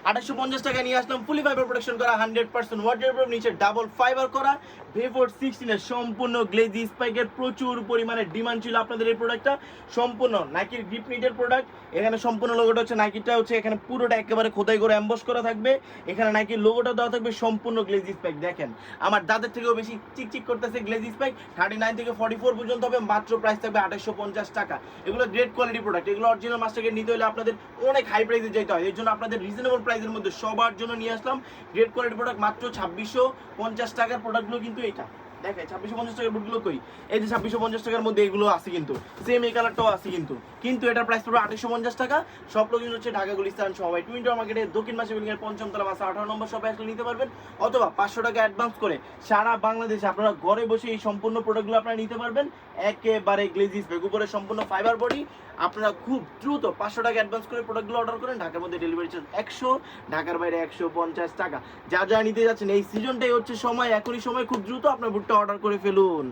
2850 টাকা নিয়ে আসলাম ফুলি fibre protection করা 100% ওয়াটারপ্রুফ, নিচে ডাবল ফাইবার করা ভেভোর 16 এর সম্পূর্ণ গ্লেজি স্পাইকের প্রচুর পরিমাণে ডিমান্ড ছিল আপনাদের এই প্রোডাক্টটা। সম্পূর্ণ নাইকির গ্রিপ নিটের প্রোডাক্ট। এখানে সম্পূর্ণ লোগোটা হচ্ছে নাইকিটা হচ্ছে এখানে পুরোটা একেবারে খোদাই করে এমবস করা থাকবে। এখানে নাইকির লোগোটা দেওয়া থাকবে, সম্পূর্ণ গ্লেজি স্পাইক। দেখেন আমার দাঁতের থেকেও বেশি চিকচিক করতেছে গ্লেজি স্পাইক। 39 থেকে 44 পর্যন্ত হবে, মাত্র প্রাইস থাকবে 2850 টাকা। এগুলো গ্রেট কোয়ালিটি প্রোডাক্ট, এগুলো অরিজিনাল মাস্টারকে নিতে হলে আপনাদের অনেক হাই প্রাইসে যেতে হয়। এর জন্য আপনাদের রিজনেবল প্রাইসের মধ্যে সবার জন্য নিয়ে আসলাম গ্রেট কোয়ালিটি প্রোডাক্ট। মাত্র 2650 টাকার প্রোডাক্টগুলো কিন্তু এটা দেখেন। 2650 টাকার বুটগুলো কই? এই যে 2650 টাকার মধ্যে এগুলো আছে, কিন্তু সেম এই কালারটাও আছে, কিন্তু এটার প্রাইস পড়বে 2850 টাকা। সব লোকজন হচ্ছে ঢাকা গুলিস্তান সবাই টুইন টাওয়ার মার্কেটে দক্ষিণ মাসে বিল্ডিং এর 5ম তলা 18 নম্বর শপে আসলে নিতে পারবেন, অথবা 500 টাকা অ্যাডভান্স করে সারা বাংলাদেশে আপনারা ঘরে বসে এই সম্পূর্ণ প্রোডাক্টগুলো আপনারা নিতে পারবেন। একেবারে গ্লেজি স্পেক, উপরে সম্পূর্ণ ফাইবার বডি। আপনারা খুব দ্রুত 500 টাকা অ্যাডভান্স করে প্রোডাক্টগুলো অর্ডার করেন। ঢাকার মধ্যে ডেলিভারি চার্জ 100, ঢাকার বাইরে 150 টাকা। যা যা নিতে যাচ্ছেন এই সিজনটাই হচ্ছে সময়, এখনই সময়, খুব দ্রুত আপনার বুটটা অর্ডার করে ফেলুন।